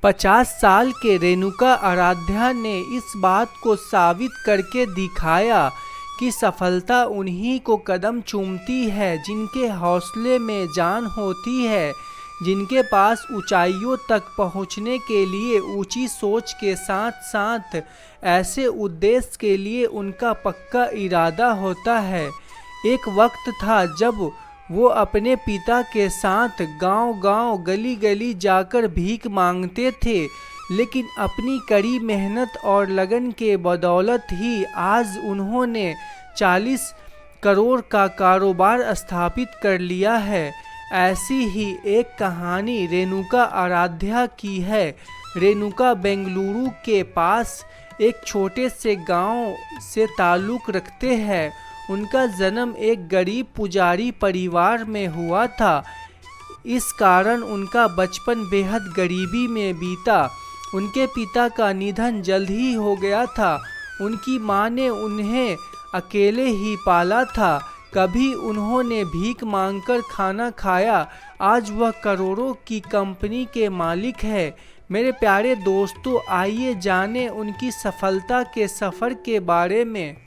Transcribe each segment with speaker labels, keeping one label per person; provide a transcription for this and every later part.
Speaker 1: 50 साल के रेणुका आराध्या ने इस बात को साबित करके दिखाया कि सफलता उन्हीं को कदम चूमती है जिनके हौसले में जान होती है, जिनके पास ऊंचाइयों तक पहुंचने के लिए ऊंची सोच के साथ साथ ऐसे उद्देश्य के लिए उनका पक्का इरादा होता है। एक वक्त था जब वो अपने पिता के साथ गांव-गांव, गली-गली जाकर भीख मांगते थे, लेकिन अपनी कड़ी मेहनत और लगन के बदौलत ही आज उन्होंने 40 करोड़ का कारोबार स्थापित कर लिया है। ऐसी ही एक कहानी रेणुका आराध्या की है। रेणुका बेंगलुरु के पास एक छोटे से गांव से ताल्लुक़ रखते हैं। उनका जन्म एक गरीब पुजारी परिवार में हुआ था। इस कारण उनका बचपन बेहद गरीबी में बीता। उनके पिता का निधन जल्द ही हो गया था। उनकी मां ने उन्हें अकेले ही पाला था। कभी उन्होंने भीख मांगकर खाना खाया। आज वह करोड़ों की कंपनी के मालिक है। मेरे प्यारे दोस्तों, आइए जानें उनकी सफलता के सफ़र के बारे में।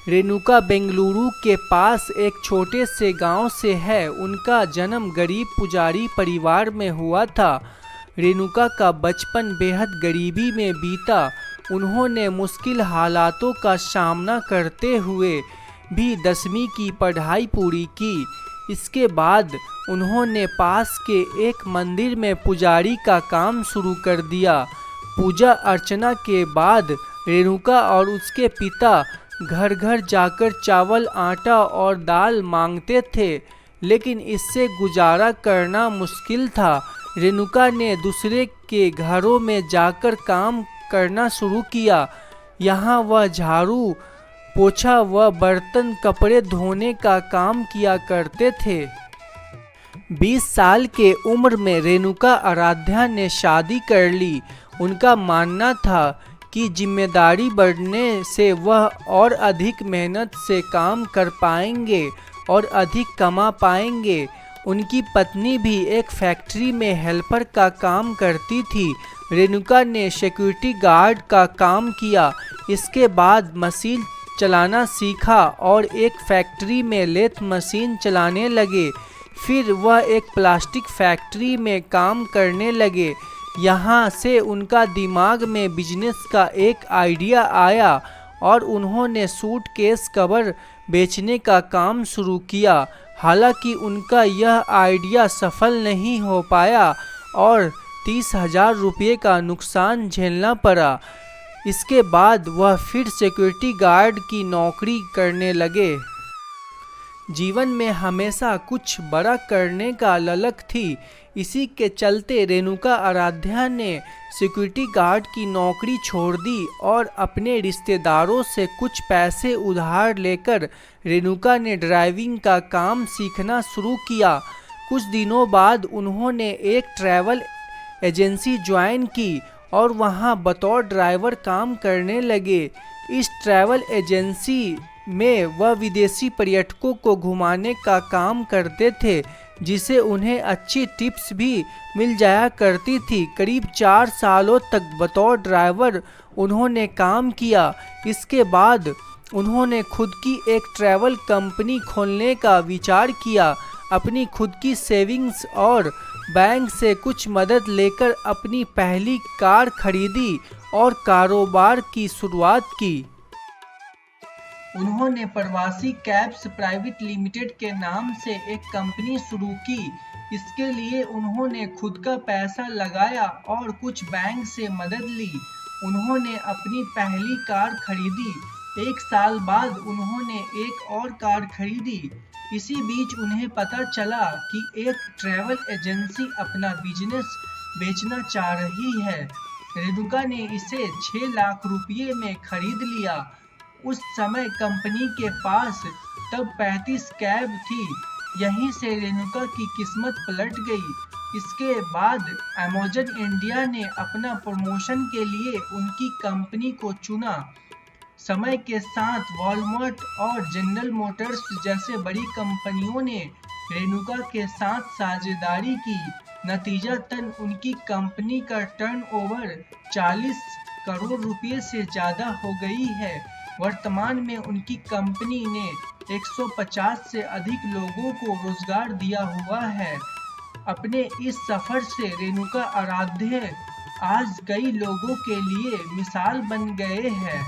Speaker 1: रेणुका बेंगलुरु के पास एक छोटे से गांव से है। उनका जन्म गरीब पुजारी परिवार में हुआ था। रेणुका का बचपन बेहद गरीबी में बीता। उन्होंने मुश्किल हालातों का सामना करते हुए भी 10वीं की पढ़ाई पूरी की। इसके बाद उन्होंने पास के एक मंदिर में पुजारी का काम शुरू कर दिया। पूजा अर्चना के बाद रेणुका और उसके पिता घर घर जाकर चावल, आटा और दाल मांगते थे, लेकिन इससे गुजारा करना मुश्किल था। रेणुका ने दूसरे के घरों में जाकर काम करना शुरू किया। यहाँ वह झाड़ू, पोछा व बर्तन, कपड़े धोने का काम किया करते थे। 20 साल के उम्र में रेणुका आराध्या ने शादी कर ली। उनका मानना था कि जिम्मेदारी बढ़ने से वह और अधिक मेहनत से काम कर पाएंगे और अधिक कमा पाएंगे। उनकी पत्नी भी एक फैक्ट्री में हेल्पर का काम करती थी। रेणुका ने सिक्योरिटी गार्ड का काम किया। इसके बाद मशीन चलाना सीखा और एक फैक्ट्री में लेथ मशीन चलाने लगे। फिर वह एक प्लास्टिक फैक्ट्री में काम करने लगे। यहाँ से उनका दिमाग में बिजनेस का एक आइडिया आया और उन्होंने सूटकेस कवर बेचने का काम शुरू किया। हालांकि उनका यह आइडिया सफल नहीं हो पाया और 30,000 रुपये का नुकसान झेलना पड़ा। इसके बाद वह फिर सिक्योरिटी गार्ड की नौकरी करने लगे। जीवन में हमेशा कुछ बड़ा करने का ललक थी। इसी के चलते रेणुका आराध्या ने सिक्योरिटी गार्ड की नौकरी छोड़ दी और अपने रिश्तेदारों से कुछ पैसे उधार लेकर रेणुका ने ड्राइविंग का काम सीखना शुरू किया। कुछ दिनों बाद उन्होंने एक ट्रैवल एजेंसी ज्वाइन की और वहां बतौर ड्राइवर काम करने लगे। इस ट्रैवल एजेंसी में वह विदेशी पर्यटकों को घुमाने का काम करते थे, जिसे उन्हें अच्छी टिप्स भी मिल जाया करती थी। करीब 4 सालों तक बतौर ड्राइवर उन्होंने काम किया। इसके बाद उन्होंने खुद की एक ट्रैवल कंपनी खोलने का विचार किया। अपनी खुद की सेविंग्स और बैंक से कुछ मदद लेकर अपनी पहली कार खरीदी और कारोबार की शुरुआत की। उन्होंने प्रवासी कैब्स प्राइवेट लिमिटेड के नाम से एक कंपनी शुरू की। इसके लिए उन्होंने खुद का पैसा लगाया और कुछ बैंक से मदद ली। उन्होंने अपनी पहली कार खरीदी। 1 साल बाद उन्होंने एक और कार खरीदी। इसी बीच उन्हें पता चला कि एक ट्रैवल एजेंसी अपना बिजनेस बेचना चाह रही है। रेणुका ने इसे 6 लाख रुपये में खरीद लिया। उस समय कंपनी के पास तब 35 कैब थी। यहीं से रेणुका की किस्मत पलट गई। इसके बाद अमेज़न इंडिया ने अपना प्रमोशन के लिए उनकी कंपनी को चुना। समय के साथ वॉलमार्ट और जनरल मोटर्स जैसे बड़ी कंपनियों ने रेणुका के साथ साझेदारी की। नतीजतन उनकी कंपनी का टर्नओवर 40 करोड़ रुपए से ज़्यादा हो गई है। वर्तमान में उनकी कंपनी ने 150 से अधिक लोगों को रोजगार दिया हुआ है। अपने इस सफर से रेणुका आराध्य आज कई लोगों के लिए मिसाल बन गए हैं।